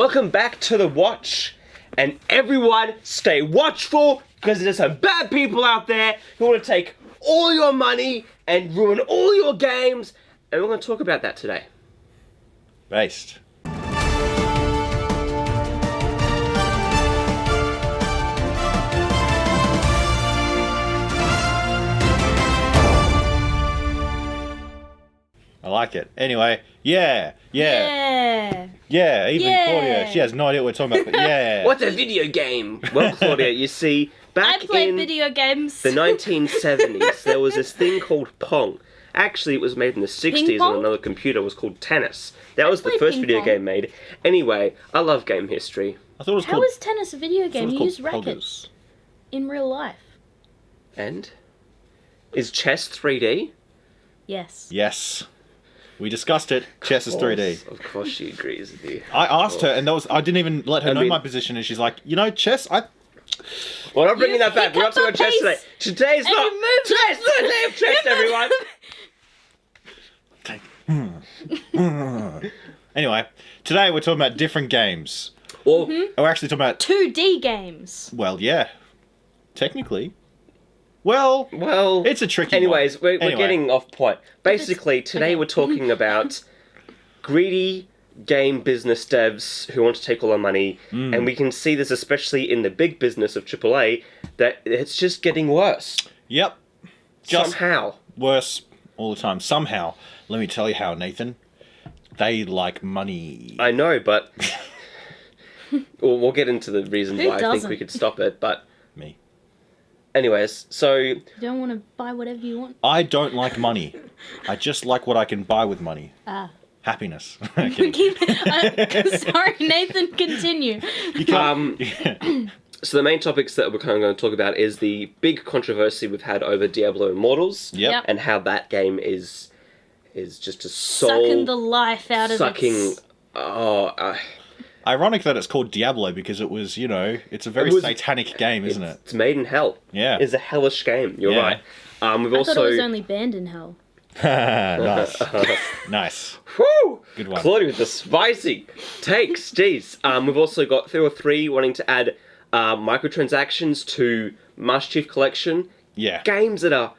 Welcome back to The Watch. And everyone, stay watchful, because there's some bad people out there who want to take all your money and ruin all your games. And we're going to talk about that today. Based. I like it. Anyway, yeah. Even Claudia, she has no idea what we're talking about, but yeah. What's a video game? Well, Claudia, you see, back I play in video games. the 1970s, there was this thing called Pong. Actually, it was made in the 60s on another computer. It was called Tennis. That was the first video game made. Anyway, I love game history. I thought it was How is tennis a video game? You use rackets in real life. And? Is chess 3D? Yes. Yes. We discussed it. Chess is 3D. Of course she agrees with you. I asked her, and I didn't even let her know my position, and she's like, chess, We're not bringing that back. We're not talking about chess today. Today's not a day of chess, everyone. Anyway, today we're talking about different games. Well, We're actually talking about 2D games. Well, yeah. Technically. Well, it's a tricky anyways, one. We're getting off point. Basically, today we're talking about greedy game business devs who want to take all our money, and we can see this especially in the big business of AAA, that it's just getting worse. Yep. Somehow. Worse all the time. Somehow. Let me tell you how, Nathan. They like money. I know, but we'll get into the reasons why I think we could stop it, but... Me. Anyways, so... You don't want to buy whatever you want? I don't like money. I just like what I can buy with money. Happiness. Sorry, Nathan, continue. You can't... So the main topics that we're kind of going to talk about is the big controversy we've had over Diablo Immortals. Yep. And how that game is just a soul... Sucking the life out of it. Ironic that it's called Diablo because it was, it's a very satanic game, isn't it? It's made in hell. Yeah. It's a hellish game. You're right. We've I thought it was only banned in hell. Nice. Nice. Woo! Good one. Claudia with the spicy takes. Jeez. We've also got 3 wanting to add microtransactions to Master Chief Collection. Yeah. Games that are,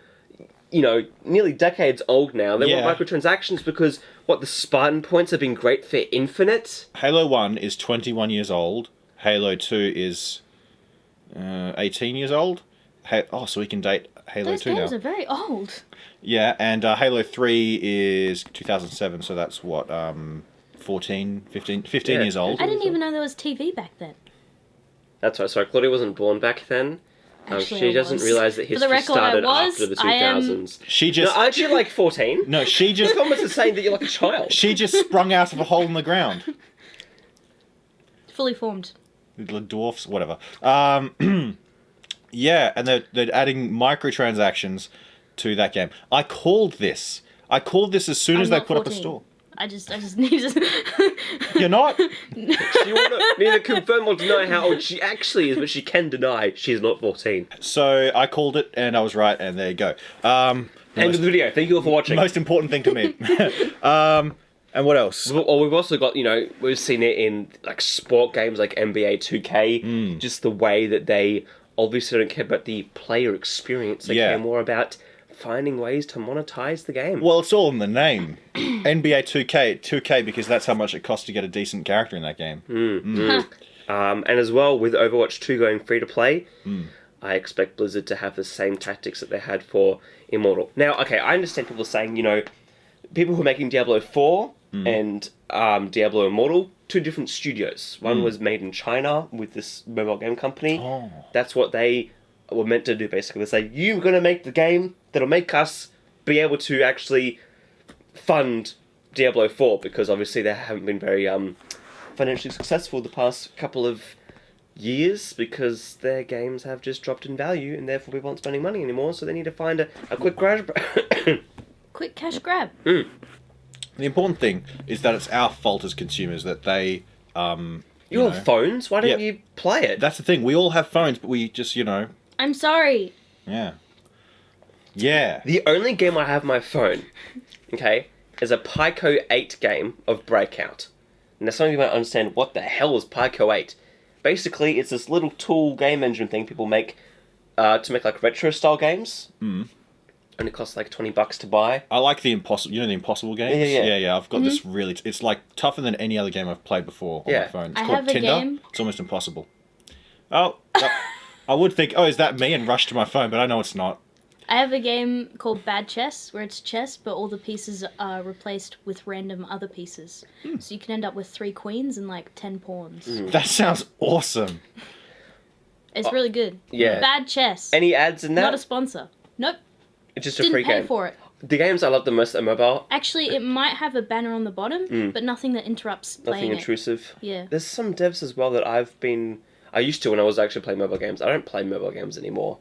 nearly decades old now. They want microtransactions because, the Spartan points have been great for Infinite? Halo 1 is 21 years old. Halo 2 is 18 years old. So we can date Halo 2 now. Those games are very old. Yeah, and Halo 3 is 2007, so that's 15 years old. I didn't even know there was TV back then. That's right. Sorry, Claudia wasn't born back then. She doesn't realise that history record, started after the 2000s. Aren't you like 14? No, she just... This comments is saying that you're like a child. She just sprung out of a hole in the ground. Fully formed. The dwarfs, whatever. Yeah, and they're adding microtransactions to that game. I called this as soon as they put up a store. I just need to... You're not? She want to neither confirm or deny how old she actually is, but she can deny she's not 14. So I called it, and I was right, and there you go. End of the video. Thank you all for watching. Most important thing to me. And what else? Well, we've also got, we've seen it in like sport games like NBA 2K. Just the way that they obviously don't care about the player experience. They care more about finding ways to monetize the game. Well, it's all in the name. NBA 2K because that's how much it costs to get a decent character in that game. And as well, with Overwatch 2 going free to play, I expect Blizzard to have the same tactics that they had for Immortal. Now, okay, I understand people saying, people who are making Diablo 4 and Diablo Immortal, 2 different studios. One was made in China with this mobile game company. That's what they were meant to do, basically. They say, you're going to make the game that'll make us be able to actually fund Diablo 4, because obviously they haven't been very financially successful the past couple of years, because their games have just dropped in value, and therefore people aren't spending money anymore, so they need to find a quick grab. Quick cash grab. The important thing is that it's our fault as consumers that they... you have phones? Why don't you play it? That's the thing. We all have phones, but we just, I'm sorry. Yeah. Yeah. The only game I have on my phone, okay, is a Pico 8 game of Breakout. now some of you might understand, what the hell is Pico 8? Basically, it's this little tool game engine thing people make to make like retro-style games. Only costs like $20 to buy. I like the Impossible. You know the Impossible games? Yeah. I've got this really. It's like tougher than any other game I've played before on my phone. It's called Tinder. Game. It's almost impossible. Oh, I would think, is that me? And rush to my phone, but I know it's not. I have a game called Bad Chess, where it's chess, but all the pieces are replaced with random other pieces. So you can end up with 3 queens and like 10 pawns. That sounds awesome. It's really good. Yeah. Bad Chess. Any ads in that? Not a sponsor. Nope. It's just a free game. Didn't pay for it. The games I love the most are mobile. Actually, it might have a banner on the bottom, but nothing that interrupts playing Nothing intrusive. Yeah. There's some devs as well that I used to when I was actually playing mobile games. I don't play mobile games anymore.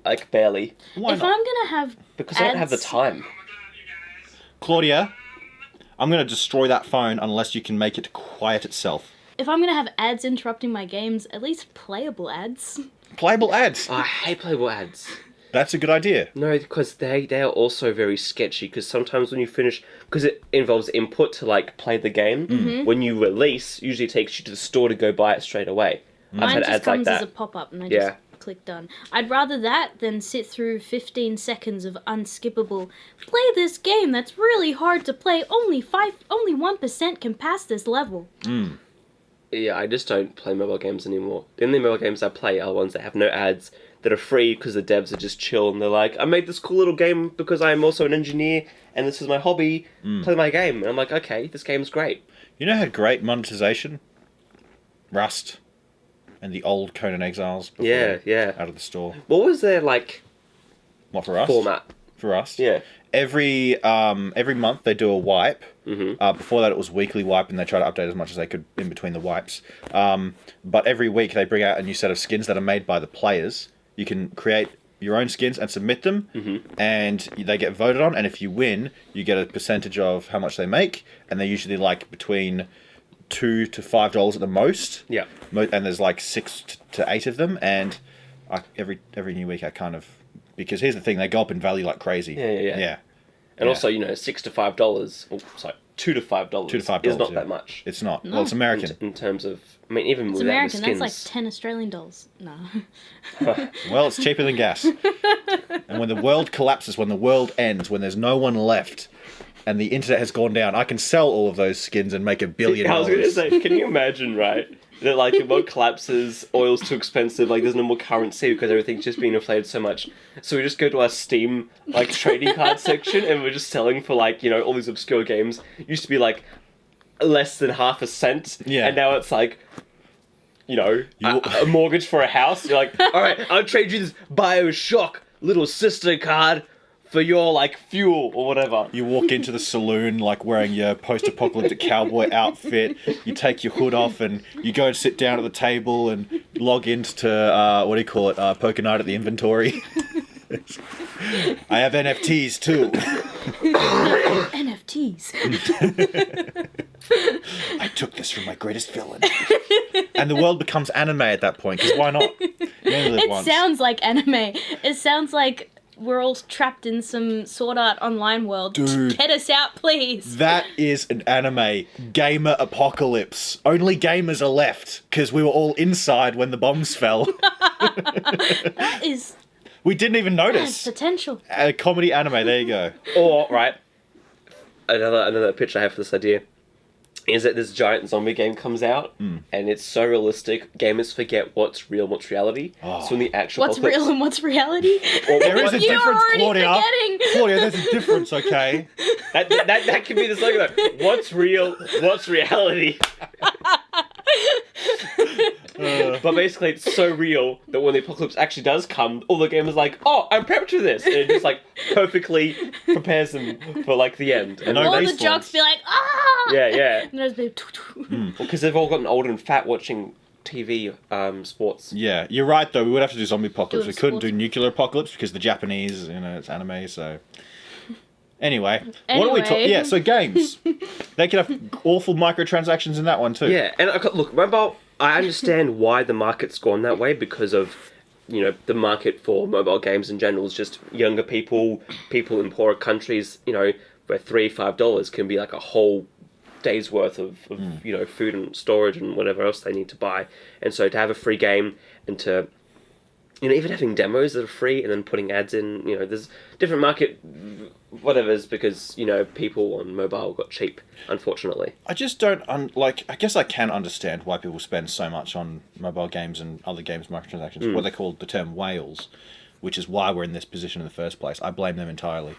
Like, barely. Why not? I'm going to have Because I don't have the time. Claudia, I'm going to destroy that phone unless you can make it quiet itself. If I'm going to have ads interrupting my games, at least playable ads. Playable ads? I hate playable ads. That's a good idea. No, because they are also very sketchy, because sometimes when you finish, because it involves input to like play the game, when you release, usually it takes you to the store to go buy it straight away. Mine just comes as a pop-up and I just click done. I'd rather that than sit through 15 seconds of unskippable, play this game that's really hard to play, only 1% can pass this level. Yeah, I just don't play mobile games anymore. The only mobile games I play are ones that have no ads, that are free because the devs are just chill and they're like, I made this cool little game because I am also an engineer and this is my hobby, play my game. And I'm like, okay, this game's great. You know how great monetization? Rust and the old Conan Exiles before out of the store. What was their, like, what, for Rust? Format? For Rust? Yeah. Every month they do a wipe. Before that it was weekly wipe and they try to update as much as they could in between the wipes. But every week they bring out a new set of skins that are made by the players. You can create your own skins and submit them, and they get voted on, and if you win, you get a percentage of how much they make, and they're usually like between $2 to $5 at the most. Yeah. And there's like 6 to 8 of them, and every new week I kind of... Because here's the thing, they go up in value like crazy. Yeah. And also, $6 to $5... Oh, sorry, $2 to $5. $2 to $5 is not that much. It's not. No. Well, it's American. In terms of... I mean, even it's without American, the skins... that's like 10 Australian dollars. No. Well, it's cheaper than gas. And when the world collapses, when the world ends, when there's no one left, and the internet has gone down, I can sell all of those skins and make $1 billion. I was going to say, can you imagine, right? That like the world collapses, oil's too expensive, like there's no more currency because everything's just being inflated so much. So we just go to our Steam like trading card section and we're just selling for like, all these obscure games. It used to be like less than half a cent. Yeah. And now it's like, a mortgage for a house. You're like, all right, I'll trade you this BioShock little sister card for your like fuel or whatever. You walk into the saloon like wearing your post-apocalyptic cowboy outfit. You take your hood off and you go and sit down at the table and log into poker night at the inventory. I have NFTs too. NFTs. I took this from my greatest villain. And the world becomes anime at that point, because why not? It sounds like anime. It sounds like we're all trapped in some Sword Art Online world. Dude, get us out, please. That is an anime. Gamer apocalypse. Only gamers are left, because we were all inside when the bombs fell. That is... We didn't even notice. Potential. A comedy anime, there you go. Or, right, another pitch I have for this idea is that this giant zombie game comes out, and it's so realistic, gamers forget what's real and what's reality. Oh. So when the actual what's real and what's reality? Well, there is a difference, Claudia. Forgetting. Claudia, there's a difference, okay? That could be the slogan. What's real? What's reality? But basically, it's so real that when the apocalypse actually does come, all the gamers are like, "Oh, I'm prepped for this," and it just like perfectly prepares them for like the end. And all the jocks be like, "Ah!" Yeah. And there's be because they've all gotten old and fat watching TV sports. Yeah, you're right though. We would have to do zombie apocalypse. We couldn't do nuclear apocalypse because the Japanese, it's anime, so. Anyway, what are we talking? Yeah, so games. They could have awful microtransactions in that one too. Yeah, and look, mobile. I understand why the market's gone that way because of, the market for mobile games in general is just younger people in poorer countries. Where $3-5 can be like a whole days worth of food and storage and whatever else they need to buy. And so to have a free game and to even having demos that are free and then putting ads in, there's different market whatevers because people on mobile got cheap, unfortunately. I just don't I guess I can understand why people spend so much on mobile games and other games microtransactions. What they call the term whales, which is why we're in this position in the first place. I blame them entirely.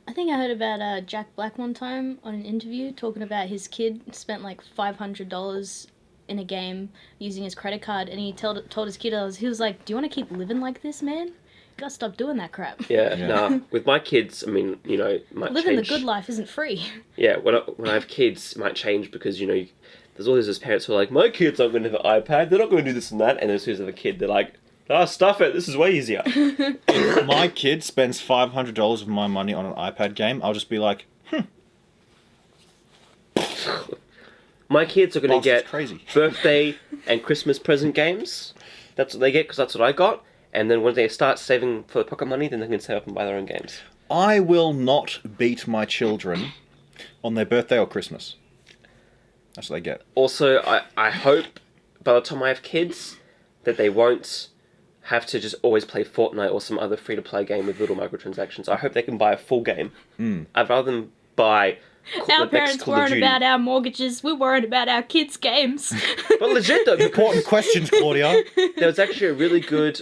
I think I heard about Jack Black one time on an interview talking about his kid spent like $500 in a game using his credit card, and he told his kid, he was like, "Do you want to keep living like this, man? You gotta stop doing that crap." Yeah. Nah. With my kids, I mean, might living change. the good life isn't free. Yeah, when I have kids, it might change because there's always those parents who are like, my kids aren't going to have an iPad, they're not going to do this and that, and as soon as they have a kid, they're like, stuff it, this is way easier. If my kid spends $500 of my money on an iPad game, I'll just be like, My kids are going to get crazy. birthday and Christmas present games. That's what they get because that's what I got. And then when they start saving for the pocket money, then they can save up and buy their own games. I will not beat my children on their birthday or Christmas. That's what they get. Also, I hope by the time I have kids that they won't have to just always play Fortnite or some other free-to-play game with little microtransactions. I hope they can buy a full game. I'd rather them buy Our parents worried about our mortgages. We're worried about our kids' games. But legit though, important questions, Claudia. There was actually a really good,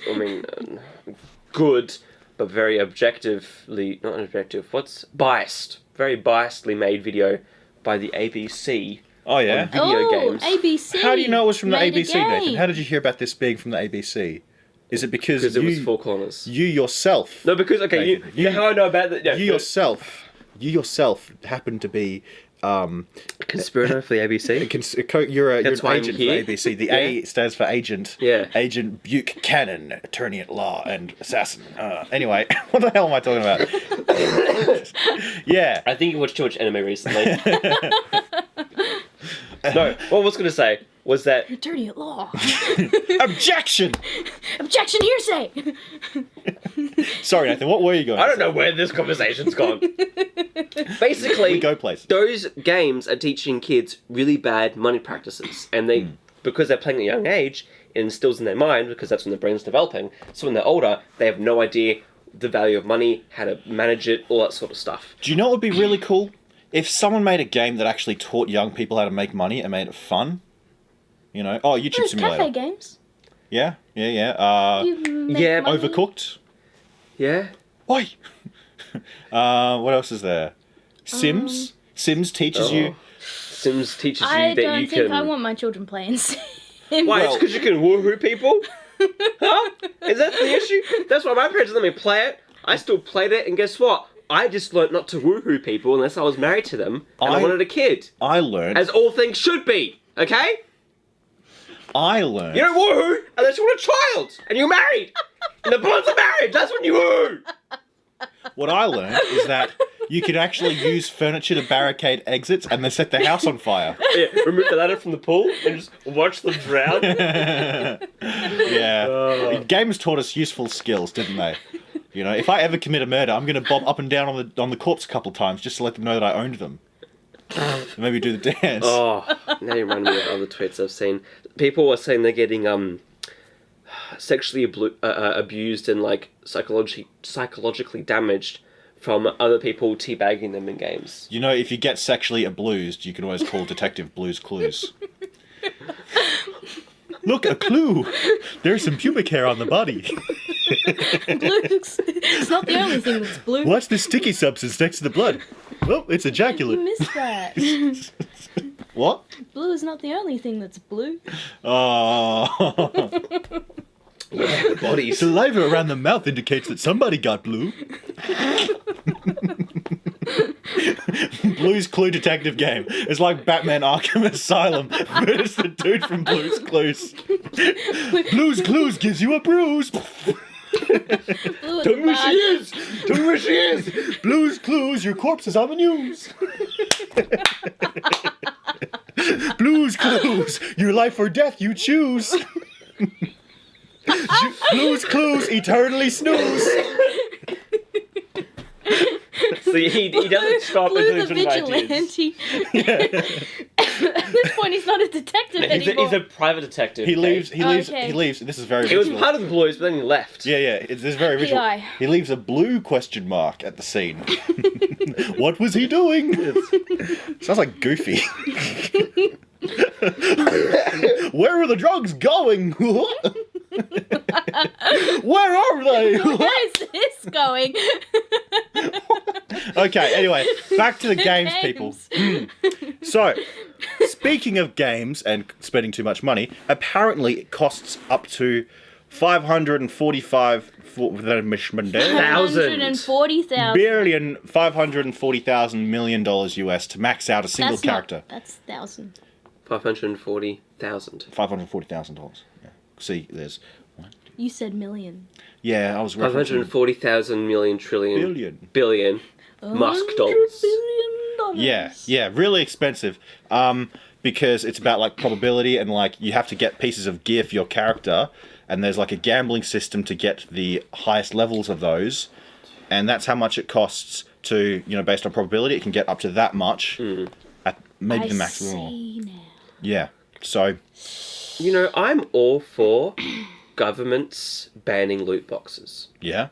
good, but very objectively, not objective, very biasedly made video by the ABC. Oh, yeah? On video games. ABC. How do you know it was from the made a ABC, Nathan? game. How did you hear about this being from the ABC? Is it because it was Four Corners. You yourself... No, because, okay, you know how I know about that? Yeah, you yourself happen to be a conspirator for the ABC. You're an That's why I'm agent for here. the ABC. The A stands for agent. Yeah. Agent Buchanan, attorney at law and assassin. Anyway, what the hell am I talking about? Yeah. I think you watched too much anime recently. No, what I was going to say was that... Attorney at law. Objection! Objection, hearsay! Sorry, Nathan, what were you going I to don't say? know where this conversation's gone. Basically, We go places. those games are teaching kids really bad money practices, and they because they're playing at a young age, it instills in their mind because that's when their brain's developing. So when they're older, they have no idea the value of money, how to manage it, all that sort of stuff. Do you know what would be really cool? If someone made a game that actually taught young people how to make money and made it fun. YouTube There's Simulator. cafe games. Yeah. You make money. Overcooked. Yeah. Oi! What else is there? Sims. Sims teaches you. Sims teaches you I that don't you think can. I want my children playing Sims. Why? It's because you can woohoo people? Huh? Is that the issue? That's why my parents let me play it. I still played it, and guess what? I just learnt not to woohoo people unless I was married to them and I wanted a kid. I learned. As all things should be, okay? You don't woohoo unless you want a child and you're married. And the bonds of marriage, that's when you woohoo. What I learned is that you could actually use furniture to barricade exits and then set the house on fire. Yeah, remove the ladder from the pool and just watch them drown. Yeah. Games taught us useful skills, didn't they? If I ever commit a murder, I'm going to bob up and down on the corpse a couple times just to let them know that I owned them. Maybe do the dance. Oh, now you remind me of other tweets I've seen. People are saying they're getting sexually abused and psychologically damaged from other people teabagging them in games. If you get sexually abused, you can always call Detective Blue's Clues. Look, a clue! There's some pubic hair on the body. It's not the only thing that's blue. What's this sticky substance next to the blood? Oh, it's ejaculate. You missed that. What? Blue is not the only thing that's blue. Oh. Yeah, the bodies. Saliva around the mouth indicates that somebody got blue. Blue's Clue detective game. It's like Batman Arkham Asylum, but it's the dude from Blue's Clues. Blue's Clues gives you a bruise. Tell me where she is! Tell me where she is! Blue's Clues, your corpse is on the news. Blue's Clues, your life or death you choose. Blue's Clues, eternally snooze. So he doesn't stop Blue until the he's running ideas. vigilante. At this point, he's not a detective anymore. He's a private detective. He leaves. Okay. He leaves. This is very. He was visual. part of the Blues, but then he left. Yeah. This is very visual. PI. He leaves a blue question mark at the scene. What was he doing? Sounds like Goofy. Where are the drugs going? Where are they? Where is this going? Okay, anyway, back to the games, people. So, speaking of games and spending too much money, apparently it costs up to 545 $540,000 million US to max out a single character. That's thousand. $540,000. $540,000. Yeah. See, there's one. You said million. Yeah, I was referencing 540,000 million trillion billion Musk $100 dollars. billion. Yeah, really expensive. Because it's about like probability and like you have to get pieces of gear for your character, and there's like a gambling system to get the highest levels of those, and that's how much it costs to, based on probability, it can get up to that much at maybe the maximum. See now. Yeah. So I'm all for governments banning loot boxes. yeah.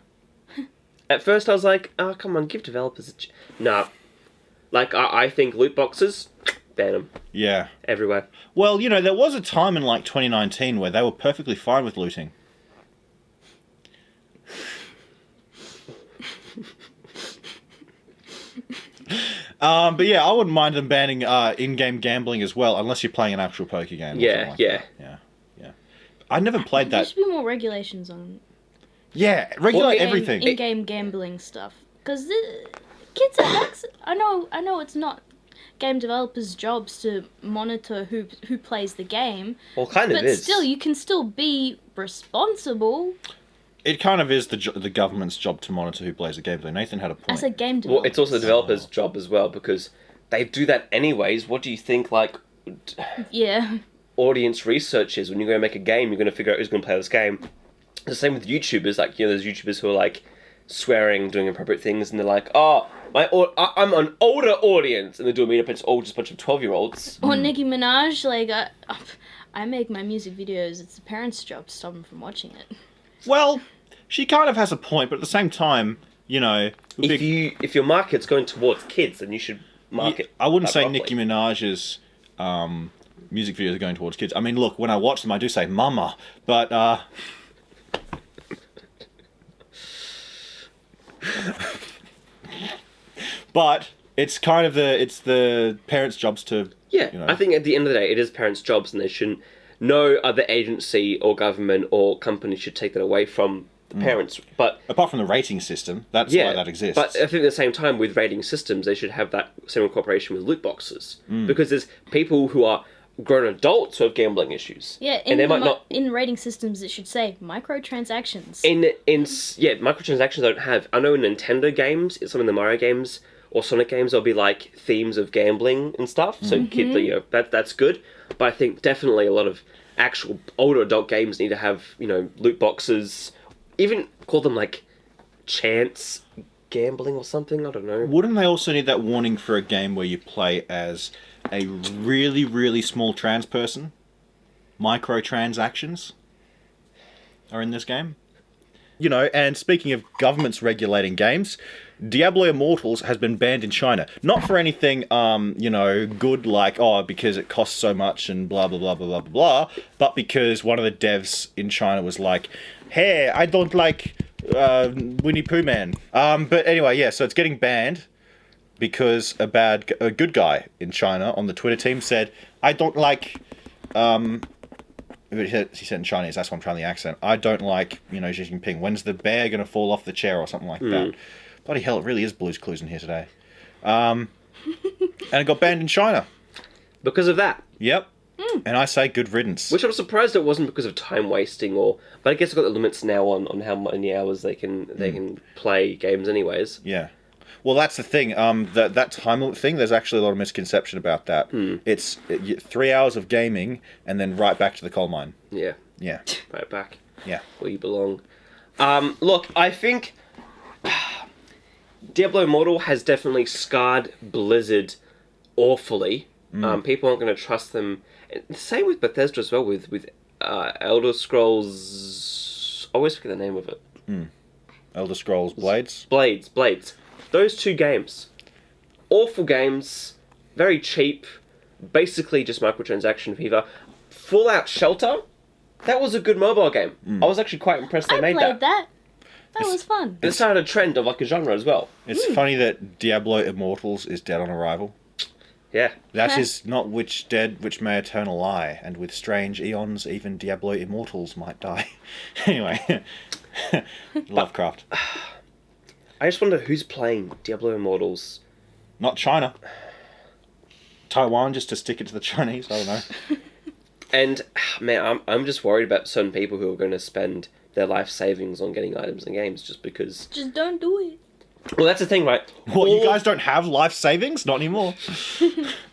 At first I was like, oh, come on, give developers Nah. Like, I think loot boxes, ban them. Yeah. Everywhere. Well, there was a time in like 2019 where they were perfectly fine with looting. But yeah, I wouldn't mind them banning in-game gambling as well, unless you're playing an actual poker game. Yeah. Yeah. I never played There that. should be more regulations on Regulate everything. in-game gambling stuff. Because kids are I know it's not game developers' jobs to monitor who plays the game. Well, kind of but is. still, you can still be responsible. It kind of is the government's job to monitor who plays the game. So Nathan had a point. As a game developer. Well, it's also the developer's job as well, because they do that anyways. What do you think, Yeah. audience research is? When you're going to make a game, you're going to figure out who's going to play this game. It's the same with YouTubers. There's YouTubers who are, swearing, doing inappropriate things, and they're like, oh, I'm an older audience, and they do a meetup, it's all just a bunch of 12-year-olds. Or Nicki Minaj, I make my music videos. It's the parents' job to stop them from watching it. Well, she kind of has a point, but at the same time, if your market's going towards kids, then you should market. I wouldn't say properly. Nicki Minaj's music videos are going towards kids. I mean, look, when I watch them, I do say "mama," but but it's kind of the parents' jobs to. Yeah, I think at the end of the day, it is parents' jobs, and they shouldn't. No other agency or government or company should take that away from the parents. But apart from the rating system, that's why that exists. But I think at the same time, with rating systems, they should have that same cooperation with loot boxes, because there's people who are grown adults who have gambling issues. Yeah, and they might not. In rating systems, it should say microtransactions. Microtransactions don't have. I know in Nintendo games, some of the Mario games or Sonic games, there'll be themes of gambling and stuff. So kids, that's good. But I think definitely a lot of actual older adult games need to have loot boxes. Even call them chance gambling or something. I don't know. Wouldn't they also need that warning for a game where you play as a really, really small trans person? Microtransactions are in this game. And speaking of governments regulating games, Diablo Immortals has been banned in China. Not for anything, good because it costs so much and blah, blah, blah, blah, blah, blah, but because one of the devs in China was like, hey, I don't like Winnie Pooh Man. But anyway, yeah, so it's getting banned because a good guy in China on the Twitter team said, I don't like... he said in Chinese, that's why I'm trying the accent. I don't like, Xi Jinping. When's the bear going to fall off the chair or something like that? Bloody hell, it really is Blue's Clues in here today. And it got banned in China. Because of that. Yep. And I say good riddance. Which I'm surprised it wasn't because of time wasting but I guess I've got the limits now on how many hours they can play games anyways. Yeah. Well, that's the thing. That time limit thing, there's actually a lot of misconception about that. It's 3 hours of gaming and then right back to the coal mine. Yeah. Yeah. Right back. Yeah. Where you belong. Look, I think... Diablo Immortal has definitely scarred Blizzard awfully. People aren't going to trust them. Same with Bethesda as well, with Elder Scrolls... I always forget the name of it. Elder Scrolls Blades? Blades. Those two games. Awful games. Very cheap. Basically just microtransaction fever. Fallout Shelter. That was a good mobile game. I was actually quite impressed they made that. I played that. That was fun. It started a trend of like a genre as well. It's funny that Diablo Immortals is dead on arrival. Yeah. That is not which dead which may eternal lie, and with strange eons even Diablo Immortals might die. Anyway. Lovecraft. I just wonder who's playing Diablo Immortals. Not China. Taiwan, just to stick it to the Chinese, I don't know. And, man, I'm just worried about certain people who are going to spend their life savings on getting items in games just because... Just don't do it. Well, that's the thing, right? What, you guys don't have life savings? Not anymore.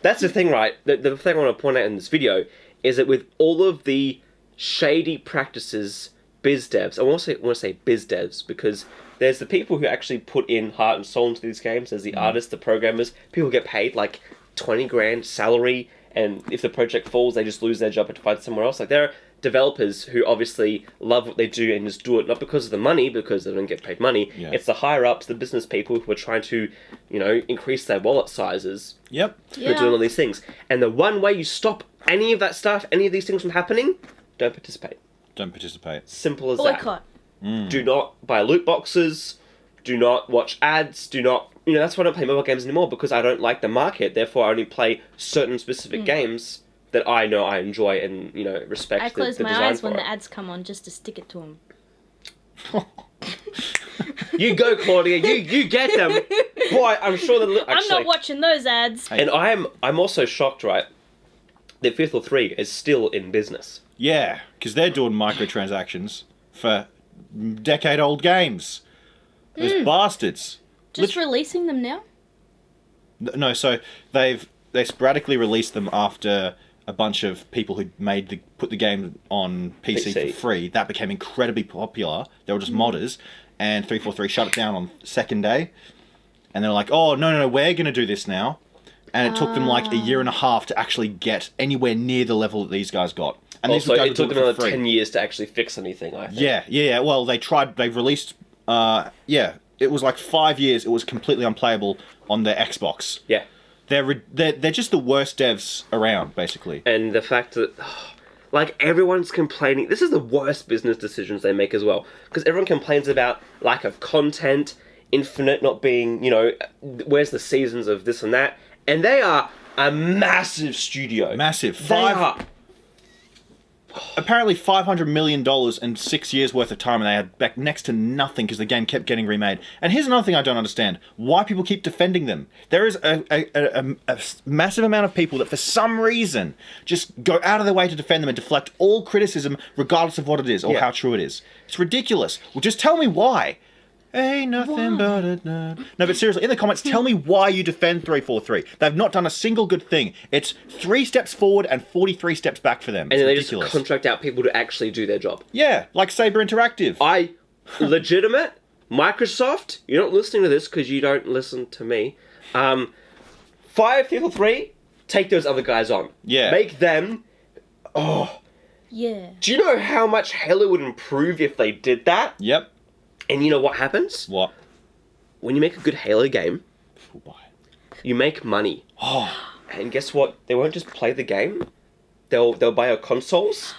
That's the thing, right? The thing I want to point out in this video is that with all of the shady practices, biz devs, I want to say biz devs, because there's the people who actually put in heart and soul into these games. There's the artists, the programmers, people get paid like 20 grand salary, and if the project falls, they just lose their job and find somewhere else. Like, there are developers who obviously love what they do and just do it not because of the money, because they don't get paid money. Yeah. It's the higher ups, the business people who are trying to, increase their wallet sizes. Yep. Who are doing all these things. And the one way you stop any of that stuff, any of these things from happening, don't participate. Don't participate. Simple as Boycott. that. Do not buy loot boxes. Do not watch ads. Do not... that's why I don't play mobile games anymore, because I don't like the market. Therefore, I only play certain specific games that I know I enjoy and, respect I close the my design eyes when for the it. ads come on just to stick it to them. You go, Claudia. You get them. Boy, I'm sure that... I'm not watching those ads. And I'm also shocked, right, that Fifth or 3 is still in business. Yeah, because they're doing microtransactions for decade-old games. Those bastards. Just releasing them now? No, so they sporadically released them after a bunch of people who put the game on PC for free. That became incredibly popular. They were just modders, and 343 shut it down on the second day. And they're like, "Oh no, we're going to do this now." And it took them like a year and a half to actually get anywhere near the level that these guys got. And Also, these guys it took them doing another for free. 10 years to actually fix anything, I think. Yeah. Well, they released. It was like 5 years. It was completely unplayable on their Xbox. Yeah. They're just the worst devs around, basically. And the fact that, everyone's complaining. This is the worst business decisions they make as well. Because everyone complains about lack of content, Infinite not being, where's the seasons of this and that. And they are a massive studio. Massive. They are. Apparently $500 million in 6 years worth of time, and they had back next to nothing because the game kept getting remade. And here's another thing I don't understand: why people keep defending them. There is a massive amount of people that for some reason just go out of their way to defend them and deflect all criticism regardless of what it is or how true it is. It's ridiculous. Well, just tell me why. Ain't nothing but a nerd. No, but seriously, in the comments, tell me why you defend 343. They've not done a single good thing. It's 3 steps forward and 43 steps back for them. It's and then ridiculous. They just contract out people to actually do their job. Yeah, like Saber Interactive. Legitimate, Microsoft, you're not listening to this because you don't listen to me. 5-3, take those other guys on. Yeah. Make them... Yeah. Do you know how much Halo would improve if they did that? Yep. And you know what happens? What? When you make a good Halo game, you make money. And guess what? They won't just play the game. They'll buy your consoles.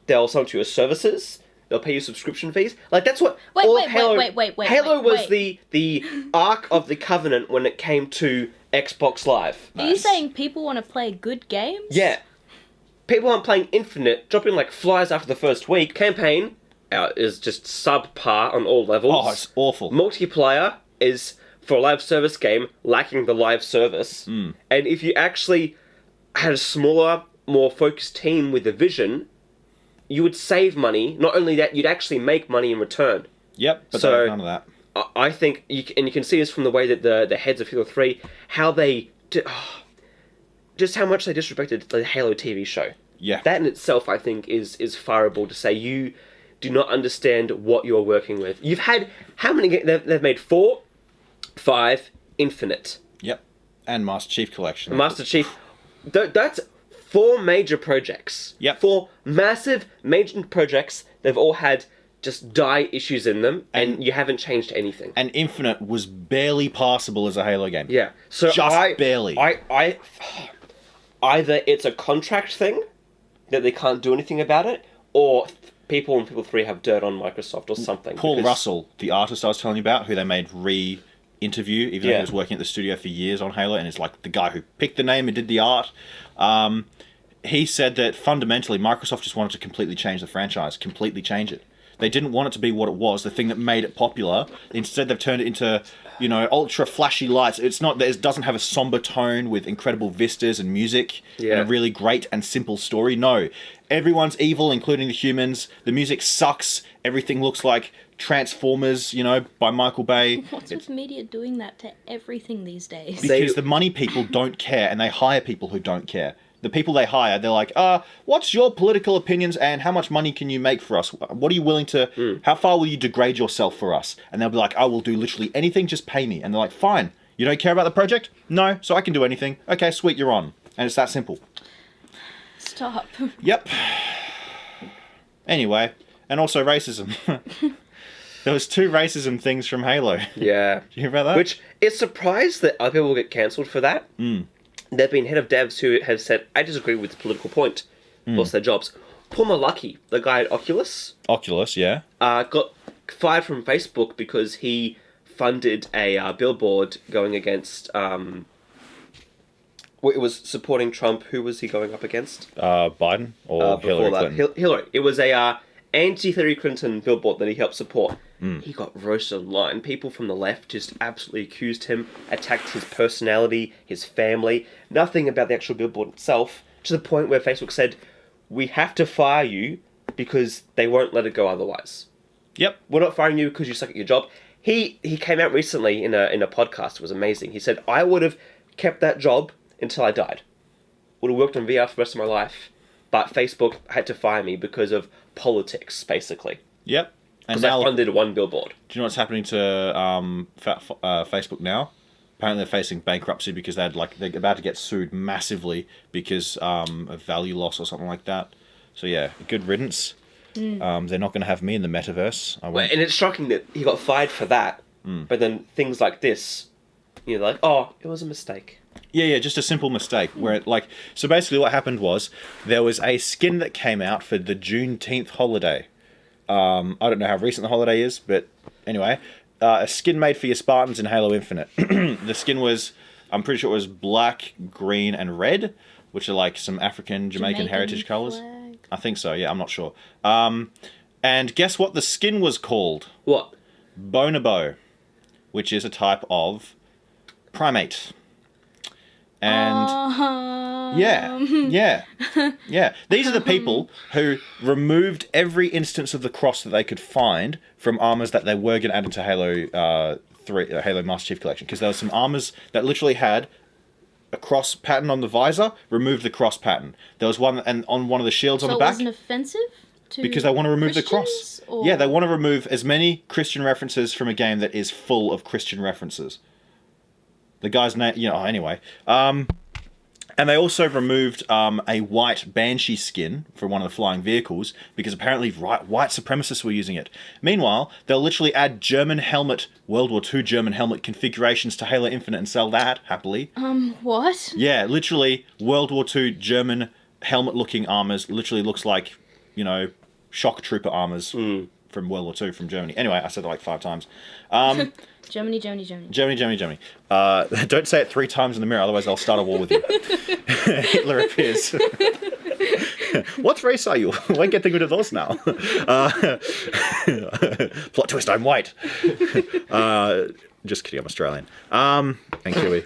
They'll sell to your services. They'll pay you subscription fees. Like, that's what Wait, Halo was the Ark of the Covenant when it came to Xbox Live. Are you saying people want to play good games? Yeah. People aren't playing Infinite, dropping like flies after the first week. Campaign is just subpar on all levels. Oh, it's awful. Multiplayer is, for a live service game, lacking the live service. And if you actually had a smaller, more focused team with a vision, you would save money. Not only that, you'd actually make money in return. Yep, but So, none of that. I think, you can see this from the way that the heads of Halo 3, how they... just how much they disrespected the Halo TV show. Yeah. That in itself, I think, is fireable to say you do not understand what you're working with. You've had... How many... They've made 4. 5, Infinite. Yep. And Master Chief Collection. Master Chief. That's 4 major projects. Yep. 4 massive major projects. They've all had just die issues in them, and you haven't changed anything. And Infinite was barely passable as a Halo game. Yeah. So just barely. I either it's a contract thing that they can't do anything about it, or people in People 3 have dirt on Microsoft or something. Paul Russell, the artist I was telling you about, who they made re-interview, even though he was working at the studio for years on Halo, and is like the guy who picked the name and did the art. He said that fundamentally Microsoft just wanted to completely change the franchise, completely change it. They didn't want it to be what it was, the thing that made it popular. Instead, they've turned it into, ultra flashy lights. It doesn't have a somber tone with incredible vistas and music and a really great and simple story. No, everyone's evil, including the humans. The music sucks. Everything looks like Transformers, by Michael Bay. What's with media doing that to everything these days? Because the money people don't care, and they hire people who don't care. The people they hire, they're like, what's your political opinions and how much money can you make for us? What are you willing to, how far will you degrade yourself for us? And they'll be like, I will do literally anything, just pay me. And they're like, fine, you don't care about the project? No, so I can do anything. Okay, sweet, you're on. And it's that simple. Stop. Yep. Anyway, and also racism. There was 2 racism things from Halo. Yeah. Did you hear about that? Which is surprised that other people will get cancelled for that. There have been head of devs who have said, I disagree with the political point. Lost their jobs. Paul Malarkey, the guy at Oculus. Oculus, yeah. Got fired from Facebook because he funded a billboard going against... it was supporting Trump. Who was he going up against? Biden or Hillary Clinton? Hillary. It was a anti-Hillary Clinton billboard that he helped support. He got roasted online. People from the left just absolutely accused him, attacked his personality, his family. Nothing about the actual billboard itself, to the point where Facebook said, we have to fire you because they won't let it go otherwise. Yep. We're not firing you because you suck at your job. He came out recently in a podcast. It was amazing. He said, I would have kept that job until I died. Would have worked on VR for the rest of my life. But Facebook had to fire me because of politics, basically. Yep. Because I funded 1 billboard. Do you know what's happening to Facebook now? Apparently they're facing bankruptcy because they're about to get sued massively because of value loss or something like that. So yeah, good riddance. They're not going to have me in the metaverse. And it's shocking that he got fired for that. But then things like this, like, oh, it was a mistake. Yeah, just a simple mistake. So basically what happened was there was a skin that came out for the Juneteenth holiday. I don't know how recent the holiday is, but anyway, a skin made for your Spartans in Halo Infinite. The skin was, I'm pretty sure it was black, green, and red, which are like some African, Jamaican heritage colours. I think so, yeah, I'm not sure. And guess what the skin was called? What? Bonobo, which is a type of primate. And yeah. These are the people who removed every instance of the cross that they could find from armors that they were going to add into Halo 3, Halo Master Chief Collection, because there were some armors that literally had a cross pattern on the visor. Removed the cross pattern. There was one, and on one of the shields on the back. So it wasn't offensive to because they want to remove the cross. Or... Yeah, they want to remove as many Christian references from a game that is full of Christian references. The guy's name, anyway. And they also removed a white Banshee skin for one of the flying vehicles because apparently white supremacists were using it. Meanwhile, they'll literally add World War II German helmet configurations to Halo Infinite and sell that happily. What? Yeah, literally World War II German helmet-looking armors literally looks like, shock trooper armors from World War II from Germany. Anyway, I said that like 5 times. Germany. Germany. Don't say it 3 times in the mirror, otherwise I'll start a war with you. Hitler appears. What race are you? Why get rid of those now? Plot twist, I'm white. Just kidding, I'm Australian. And Kiwi.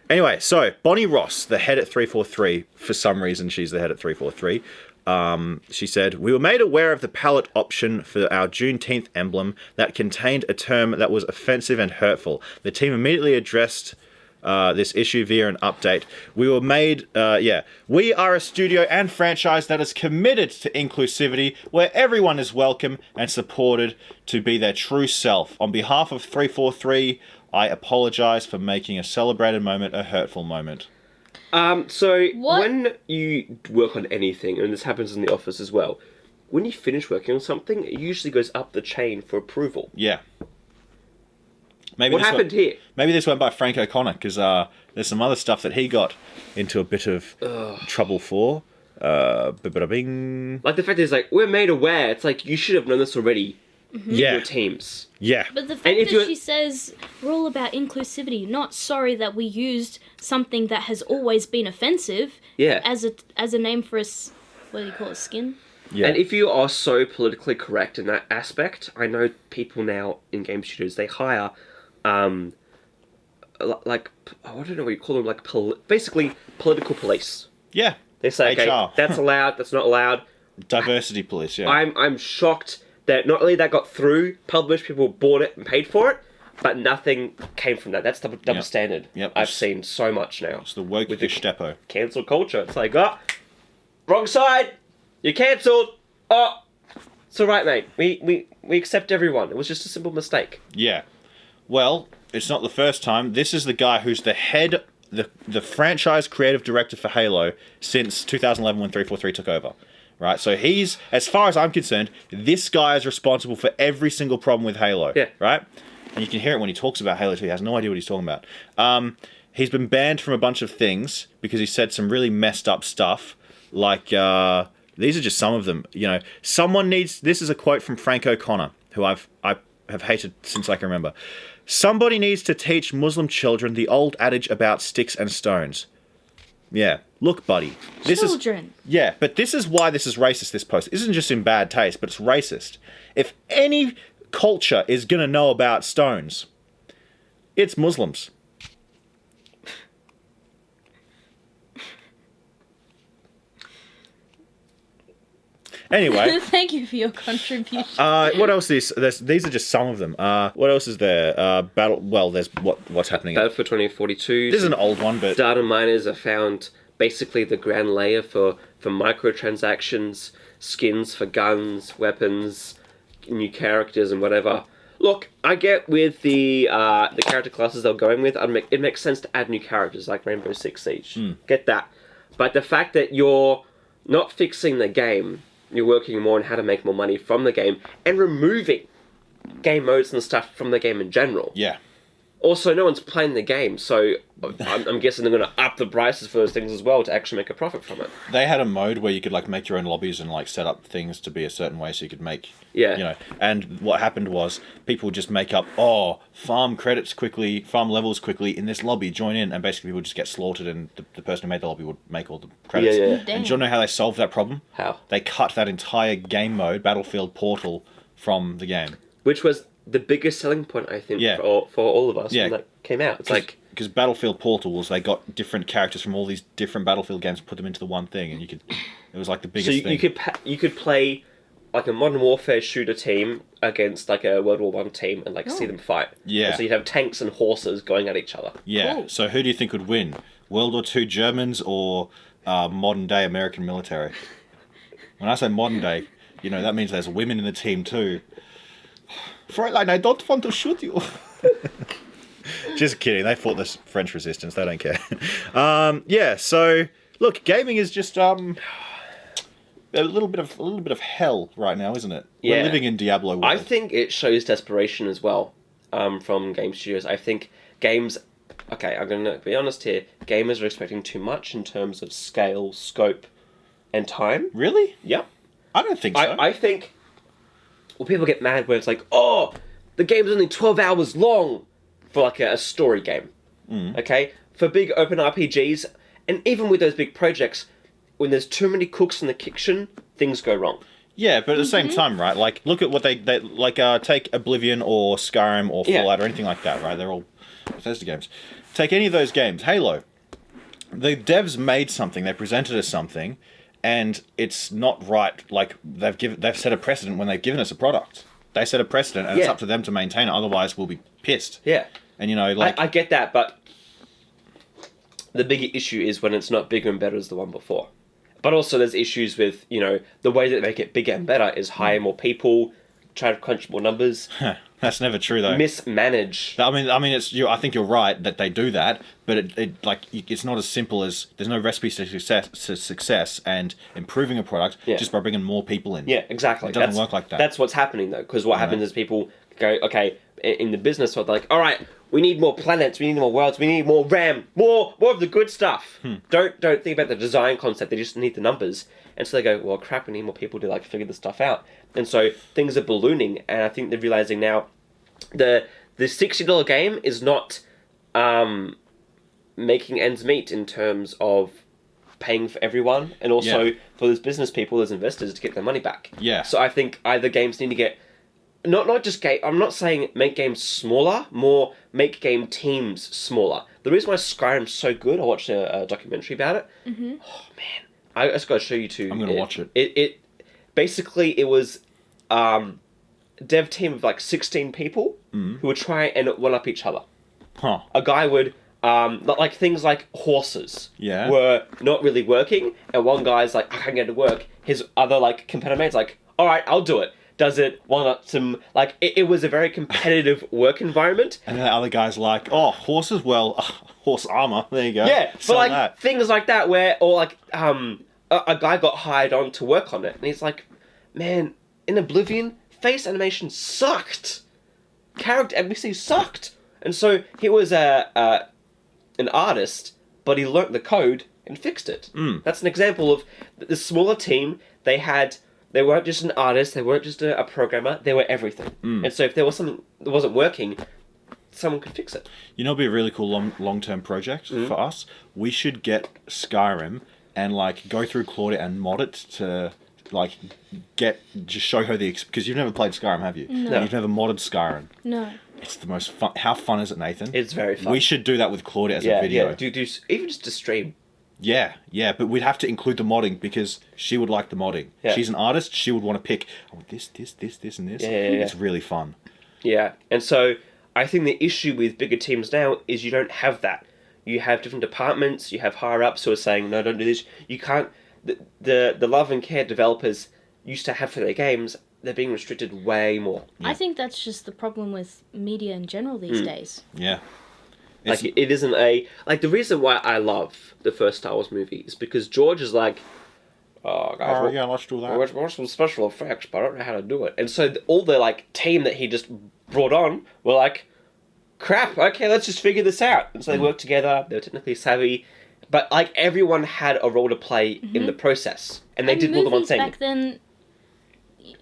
Anyway, so Bonnie Ross, the head at 343, for some reason she's the head at 343. She said, we were made aware of the palette option for our Juneteenth emblem that contained a term that was offensive and hurtful. The team immediately addressed this issue via an update. We were made, we are a studio and franchise that is committed to inclusivity, where everyone is welcome and supported to be their true self. On behalf of 343, I apologize for making a celebrated moment a hurtful moment. So What? when you work on anything, and this happens in the office as well, when you finish working on something, it usually goes up the chain for approval. Yeah. Maybe What happened here? Maybe this went by Frank O'Connor, because there's some other stuff that he got into a bit of trouble for. Bing. Like the fact is, like, we're made aware. It's like, you should have known this already. Yeah. Your teams. Yeah. But the fact that she says we're all about inclusivity, not sorry that we used something that has always been offensive as a name for what do you call it, skin? Yeah. And if you are so politically correct in that aspect, I know people now in game studios, they hire, like, I don't know what you call them, like, basically political police. Yeah. They say, okay, HR. that's allowed, that's not allowed. Diversity police, yeah. I'm shocked that not only that got through, published, people bought it and paid for it, but nothing came from that. That's the double standard I've seen so much now. It's the woke Gestapo. Cancel culture. It's like, wrong side, you're cancelled. Oh, it's alright, mate. We accept everyone. It was just a simple mistake. Yeah. Well, it's not the first time. This is the guy who's the head, the franchise creative director for Halo since 2011 when 343 took over. Right, so he's, as far as I'm concerned, this guy is responsible for every single problem with Halo. Yeah. Right? And you can hear it when he talks about Halo 2. He has no idea what he's talking about. He's been banned from a bunch of things because he said some really messed up stuff. Like, these are just some of them. You know, someone needs... This is a quote from Frank O'Connor, who I have hated since I can remember. Somebody needs to teach Muslim children the old adage about sticks and stones. Yeah. Look, buddy. Children. But this is why this is racist, this post. It isn't just in bad taste, but it's racist. If any culture is going to know about stones, it's Muslims. Anyway. Thank you for your contribution. What else is these are just some of them. What else is there? There's what's happening. Battlefield 2042. This is an old one, but data miners have found basically the grand layer for microtransactions, skins for guns, weapons, new characters, and whatever. Look, I get with the character classes they're going with. It makes sense to add new characters like Rainbow Six Siege. Get that, but the fact that you're not fixing the game, you're working more on how to make more money from the game and removing game modes and stuff from the game in general. Yeah. Also, no one's playing the game, so I'm guessing they're going to up the prices for those things as well to actually make a profit from it. They had a mode where you could like make your own lobbies and like set up things to be a certain way so you could make, Yeah. you know. And what happened was people would just make up, farm credits quickly, farm levels quickly in this lobby, join in, and basically people would just get slaughtered and the person who made the lobby would make all the credits. Yeah. And do you know how they solved that problem? How? They cut that entire game mode, Battlefield Portal, from the game. Which was the biggest selling point, I think, for all of us when that came out. It's like... Because Battlefield Portals, they got different characters from all these different Battlefield games, put them into the one thing, and you could... It was like the biggest thing. You could play like a Modern Warfare shooter team against like a World War One team and see them fight. Yeah. And so you'd have tanks and horses going at each other. Yeah. Cool. So who do you think would win? World War II Germans or modern day American military? When I say modern day, you know, that means there's women in the team too. Fräulein, I don't want to shoot you. Just kidding. They fought the French resistance. They don't care. So look, gaming is just a little bit of hell right now, isn't it? Yeah. We're living in Diablo world. I think it shows desperation as well from game studios. I think games... Okay, I'm going to be honest here. Gamers are expecting too much in terms of scale, scope, and time. Really? Yep. I don't think so. I think... Well, people get mad when it's like, the game's only 12 hours long for like a story game. Okay? For big open RPGs, and even with those big projects, when there's too many cooks in the kitchen, things go wrong. Yeah, but at the same time, right? Like, look at what they like. Take Oblivion or Skyrim or Fallout or anything like that, right? They're all Bethesda games. Take any of those games. Halo. The devs made something. They presented us something, and it's not right. Like they've set a precedent when they've given us a product. They set a precedent, and it's up to them to maintain it. Otherwise, we'll be pissed. Yeah. And you know, like I get that, but the bigger issue is when it's not bigger and better as the one before. But also there's issues with, you know, the way that they make it bigger and better is hire more people, try to crunch more numbers, That's never true though. mismanage. I mean, I think you're right that they do that, but it's not as simple as there's no recipe to success and improving a product just by bringing more people in. Yeah, exactly. It doesn't work like that. That's what's happening though, because what happens is people go, okay, in the business world, they're like, all right, we need more planets, we need more worlds, we need more RAM, more of the good stuff. Don't think about the design concept. They just need the numbers, and so they go, well, crap, we need more people to like figure this stuff out. And so things are ballooning, and I think they're realizing now the $60 game is not making ends meet in terms of paying for everyone, and also for those business people, those investors, to get their money back. Yeah. So I think either games need to get not just game. I'm not saying make games smaller, more make game teams smaller. The reason why Skyrim's so good, I watched a documentary about it. Mm-hmm. Oh man, I just got to show you two. I'm gonna watch it. It basically it was dev team of like 16 people who would try and one up each other. Huh. A guy would like things like horses were not really working, and one guy's like, I can't get it to work. His other like competitor mate's like, all right, I'll do it. Does it one up some like it was a very competitive work environment. And then the other guy's like, oh, horses, well, horse armor. There you go. Yeah, Sell but like that. things like that where or like a guy got hired on to work on it, and he's like, man, in Oblivion, face animation sucked. Character NPC sucked. And so he was an artist, but he learnt the code and fixed it. That's an example of the smaller team. They weren't just an artist, they weren't just a programmer, they were everything. And so if there was something that wasn't working, someone could fix it. You know, it'd be a really cool long-term project for us. We should get Skyrim and like go through Claudia and mod it to like just show her because you've never played Skyrim, have you? No. You've never modded Skyrim. No. It's the most fun. How fun is it, Nathan? It's very fun. We should do that with Claudia as a video. Yeah, do even just a stream. Yeah, but we'd have to include the modding because she would like the modding. Yeah. She's an artist. She would want to pick this, and this. Yeah. It's really fun. Yeah, and so I think the issue with bigger teams now is you don't have that. You have different departments. You have higher ups who are saying, no, don't do this. You can't. The love and care developers used to have for their games, they're being restricted way more. Yeah. I think that's just the problem with media in general these days. Yeah. Like, it isn't the reason why I love the first Star Wars movie is because George is like, oh, guys, let's do that. What's some special effects, but I don't know how to do it. And so all the, like, team that he just brought on were like, crap, okay, let's just figure this out. And so they worked together, they were technically savvy, but, like, everyone had a role to play in the process. And they did more than one thing. Back then,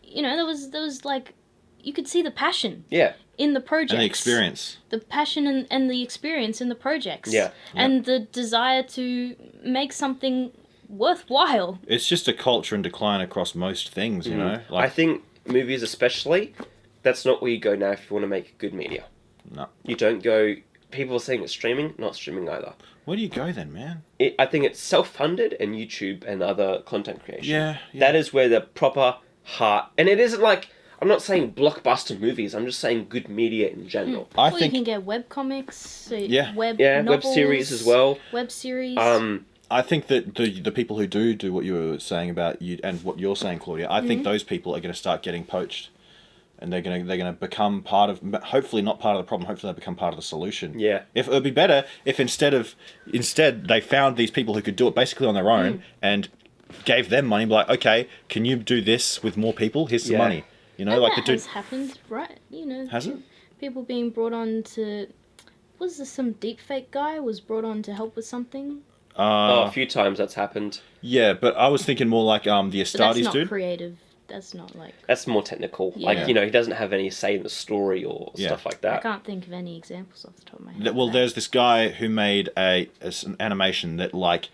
you know, there was like, you could see the passion. Yeah. In the projects. And the experience. The passion and the experience in the projects. Yeah. And the desire to make something worthwhile. It's just a culture in decline across most things, you know? I think movies especially, that's not where you go now if you want to make good media. No. You don't go... People are saying it's streaming, not streaming either. Where do you go then, man? I think it's self-funded and YouTube and other content creation. Yeah. That is where the proper heart... And it isn't like... I'm not saying blockbuster movies. I'm just saying good media in general. I think you can get webcomics, web novels, web series as well. Web series. I think that the people who do what you were saying about you and what you're saying, Claudia, I think those people are going to start getting poached, and they're going to become part of, hopefully not part of the problem. Hopefully they become part of the solution. Yeah. If it would be better if instead they found these people who could do it basically on their own and gave them money, like, okay, can you do this with more people? Here's some money. You know, and like that the has happened, right? You know, has it? People being brought on to, was there some deepfake guy was brought on to help with something? A few times that's happened. Yeah, but I was thinking more like the Astartes that's not dude. Creative. That's not like. That's more technical. Yeah. Like, you know, he doesn't have any say in the story or stuff like that. I can't think of any examples off the top of my head. Well, there's this guy who made an animation that like.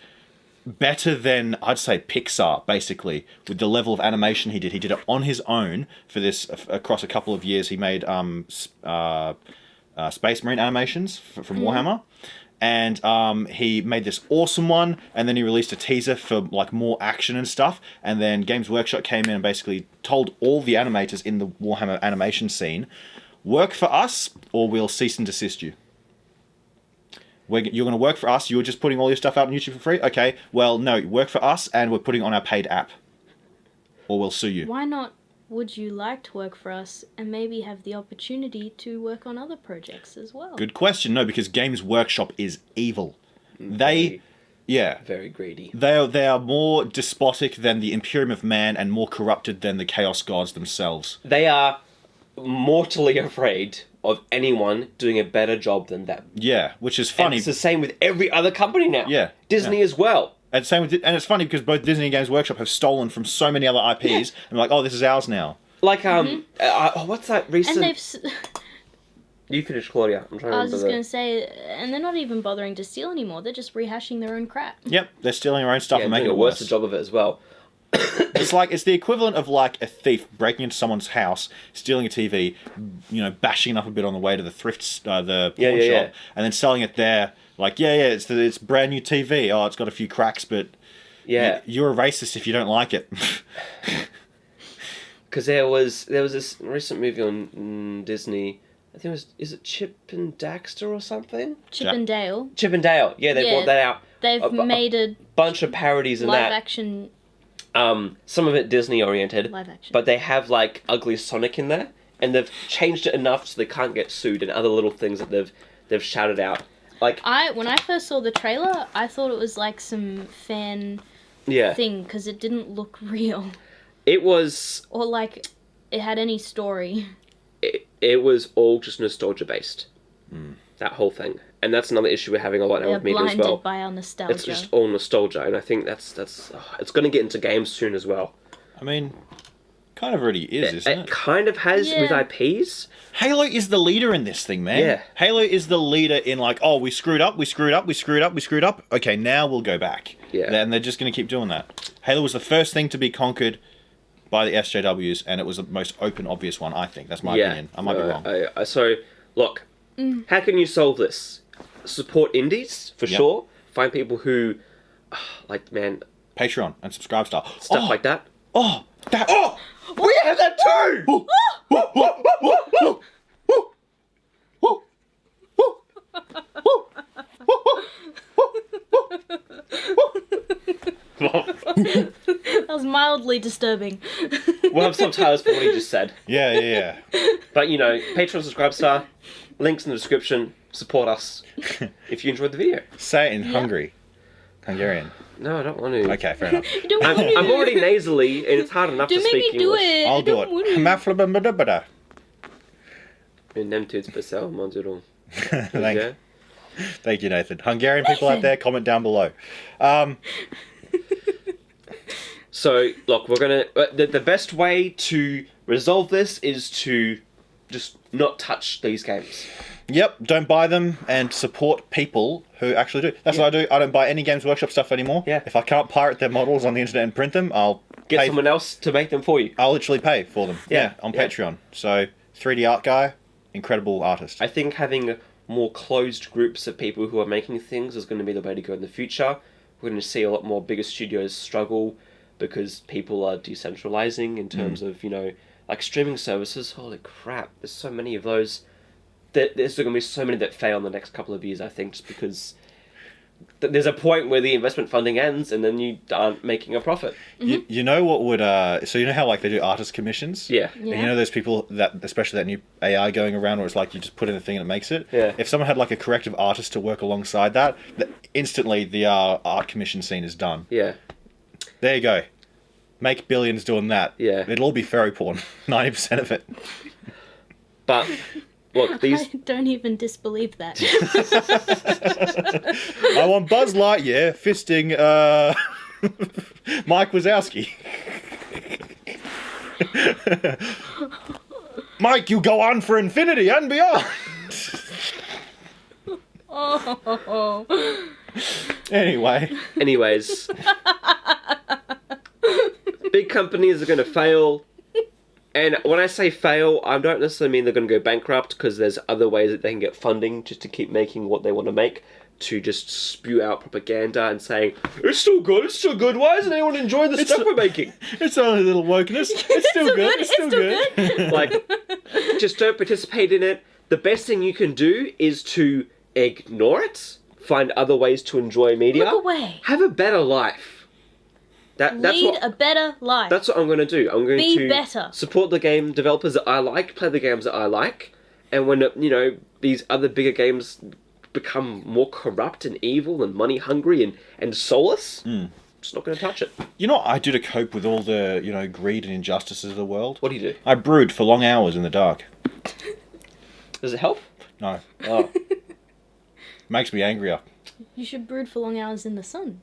Better than, I'd say, Pixar, basically, with the level of animation he did. He did it on his own for this, across a couple of years. He made Space Marine animations from Warhammer. And he made this awesome one, and then he released a teaser for like more action and stuff. And then Games Workshop came in and basically told all the animators in the Warhammer animation scene, work for us, or we'll cease and desist you. You're going to work for us. You're just putting all your stuff out on YouTube for free? Okay, well, no, work for us and we're putting on our paid app. Or we'll sue you. Why not would you like to work for us and maybe have the opportunity to work on other projects as well? Good question. No, because Games Workshop is evil. Very Very greedy. They are more despotic than the Imperium of Man and more corrupted than the Chaos Gods themselves. They are mortally afraid of anyone doing a better job than them. Yeah, which is And funny. it's the same with every other company now. Yeah, Disney as well. And it's funny because both Disney and Games Workshop have stolen from so many other IPs, and like, oh, this is ours now. Like, what's that recent... And they've... You finish, Claudia. I'm trying to I was just remember going to say, and they're not even bothering to steal anymore. They're just rehashing their own crap. Yep, they're stealing their own stuff and making doing it a worse worse. job of it as well. It's the equivalent of like a thief breaking into someone's house, stealing a TV, bashing it up a bit on the way to the the pawn shop, and then selling it there. Like, it's brand new TV. Oh, it's got a few cracks, but you're a racist if you don't like it. Because there was this recent movie on Disney. I think is it Chip and Daxter or something? Chip and Dale. Chip and Dale. Yeah, they brought that out. They've made a bunch of parodies in live that. action. Some of it Disney oriented. Live action. But they have like ugly Sonic in there, and they've changed it enough so they can't get sued, and other little things that they've shouted out. Like when I first saw the trailer, I thought it was like some fan thing because it didn't look real. It was, or like it had any story. It was all just nostalgia based. That whole thing, and that's another issue we're having a lot now with media as well. Blinded by our nostalgia. It's just all nostalgia, and I think that's it's going to get into games soon as well. I mean, kind of already is, isn't it? It kind of has with IPs. Halo is the leader in this thing, man. Yeah. Halo is the leader in like, oh, we screwed up. Okay, now we'll go back. Yeah. And they're just going to keep doing that. Halo was the first thing to be conquered by the SJWs, and it was the most open, obvious one, I think. That's my opinion. I might be wrong. So, look, how can you solve this? Support indies, for sure. Find people who, Patreon and subscribe style. Stuff like that. Oh, that... Oh! We have that too! That was mildly disturbing. We'll have subtitles for what he just said. Yeah. But, Patreon subscribe star, links in the description, support us if you enjoyed the video. Say it in Hungarian. No, I don't want to. Okay, fair enough. I'm already nasally, and it's hard enough to speak Don't make me do English. it. I'll do it. Thank you, Nathan. Hungarian people out there, comment down below. So, look, we're going to... The best way to resolve this is to just not touch these games. Yep, don't buy them and support people who actually do. That's what I do. I don't buy any Games Workshop stuff anymore. Yeah. If I can't pirate their models on the internet and print them, I'll get someone else to make them for you. I'll literally pay for them. On Patreon. So, 3D art guy, incredible artist. I think having more closed groups of people who are making things is going to be the way to go in the future. We're going to see a lot more bigger studios struggle because people are decentralizing in terms of, like streaming services. Holy crap, there's so many of those. There's going to be so many that fail in the next couple of years, I think, just because there's a point where the investment funding ends and then you aren't making a profit. You know what would... So you know how like they do artist commissions? Yeah. And you know those people, that especially that new AI going around where it's like you just put in a thing and it makes it? Yeah. If someone had like a corrective artist to work alongside that, instantly the art commission scene is done. Yeah. There you go. Make billions doing that. Yeah. It'll all be fairy porn. 90% of it. But... Look, these... I don't even disbelieve that. I want Buzz Lightyear fisting Mike Wazowski. Mike, you go on for infinity and beyond. Anyways. Big companies are going to fail. And when I say fail, I don't necessarily mean they're going to go bankrupt, because there's other ways that they can get funding just to keep making what they want to make, to just spew out propaganda and saying, it's still good, why isn't anyone enjoying the stuff we're making? It's only a little wokeness. It's still good. Like, just don't participate in it. The best thing you can do is to ignore it, find other ways to enjoy media. Look away. Have a better life. That's Lead what a better life. that's what I'm going to do. I'm going Be to better. support the game developers that I like, play the games that I like, and when these other bigger games become more corrupt and evil and money hungry and soulless, I'm just not going to touch it. You know what I do to cope with all the, greed and injustices of the world? What do you do? I brood for long hours in the dark. Does it help? No. Oh. Makes me angrier. You should brood for long hours in the sun.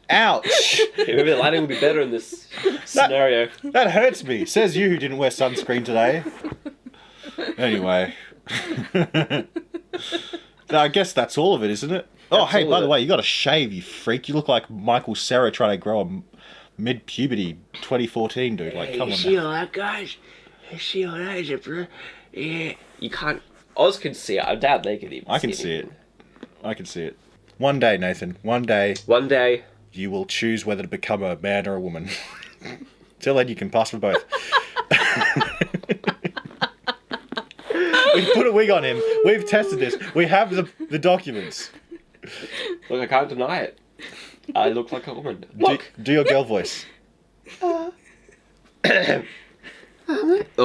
Ouch! Maybe the lighting will be better in this scenario. That hurts me. Says you who didn't wear sunscreen today. Anyway. No, I guess that's all of it, isn't it? Oh, That's hey, all by of the it. way, you got to shave, you freak. You look like Michael Cera trying to grow a mid-puberty 2014 dude. Like, come on now. all that, guys? You see all that, bro? Yeah. You can't... Oz can see it. I doubt they can even I can see it. I can see it. One day, Nathan, one day, you will choose whether to become a man or a woman. Till then, you can pass for both. We put a wig on him. We've tested this. We have the documents. Look, I can't deny it. I look like a woman. Look! Do your girl voice. Oh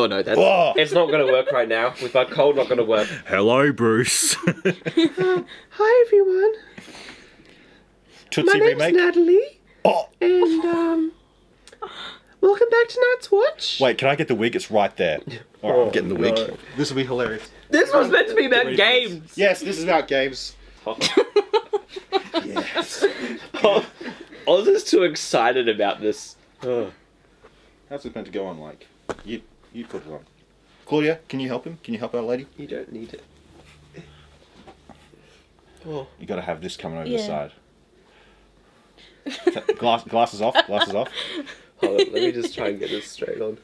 no, that's... Whoa. It's not going to work right now. With my cold, not going to work. Hello, Bruce. Hi, everyone. Tootsie remake. Natalie. Oh. And, welcome back to Night's Watch. Wait, can I get the wig? It's right there. Alright, I'm getting the wig. no. This will be hilarious. This was meant to be about ready for games. Yes, this is about games. Yes. Oz is too excited about this. How's it meant to go on like? You put it on. Claudia, can you help him? Can you help our lady? You don't need it. Oh. You got to have this coming over the Yeah. side. Glasses off. Glasses off. Hold on, let me just try and get this straight on.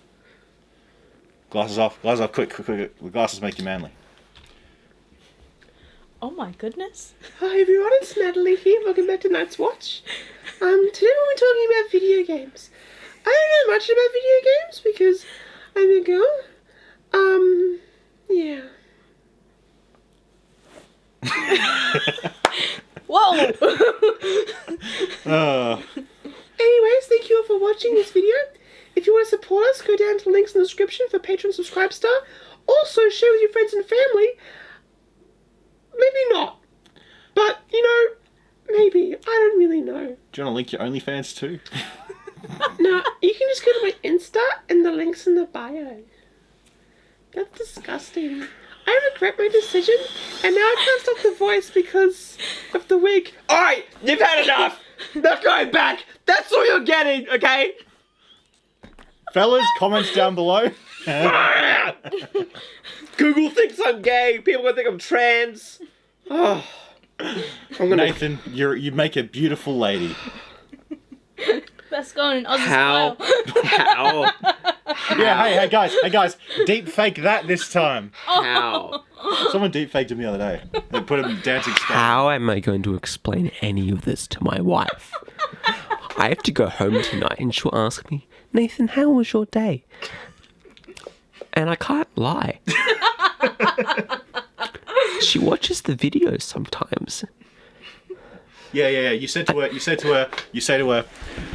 Glasses off. Glasses off. Quick. The glasses make you manly. Oh my goodness. Hi everyone, it's Natalie here. Welcome back to Night's Watch. Today we'll be talking about video games. I don't know much about video games because I'm a girl. Yeah. Whoa! Anyways, thank you all for watching this video. If you want to support us, go down to the links in the description for Patreon Subscribe Star. Also, share with your friends and family. Maybe not. But, maybe. I don't really know. Do you want to link your OnlyFans too? No, you can just go to my Insta and the link's in the bio. That's disgusting. I regret my decision, and now I can't stop the voice because of the wig. Alright, you've had enough! Not going back! That's all you're getting, okay? Fellas, comments down below. Google thinks I'm gay. People gonna think I'm trans. Oh, I'm gonna... Nathan, you make a beautiful lady. That's going in Oz's How? file. Yeah, hey guys, deep fake that this time. How? Someone deep faked him the other day. They put him dancing stuff. How am I going to explain any of this to my wife? I have to go home tonight and she'll ask me, Nathan, how was your day? And I can't lie. She watches the videos sometimes. Yeah. You say to her,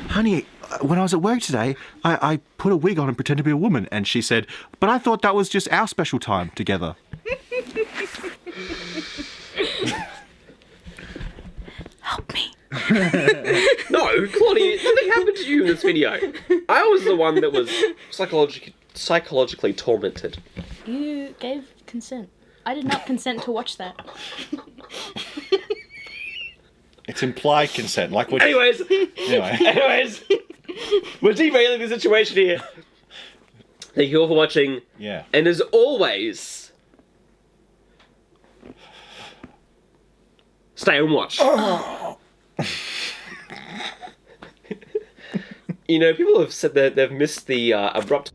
honey, when I was at work today, I put a wig on and pretended to be a woman. And she said, but I thought that was just our special time together. Help me. No, Claudia, nothing happened to you in this video. I was the one that was psychologically tormented. You gave consent. I did not consent to watch that. It's implied consent, like what? Anyways, Anyway. we're derailing the situation here. Thank you all for watching. Yeah. And as always, stay and watch. People have said that they've missed the abrupt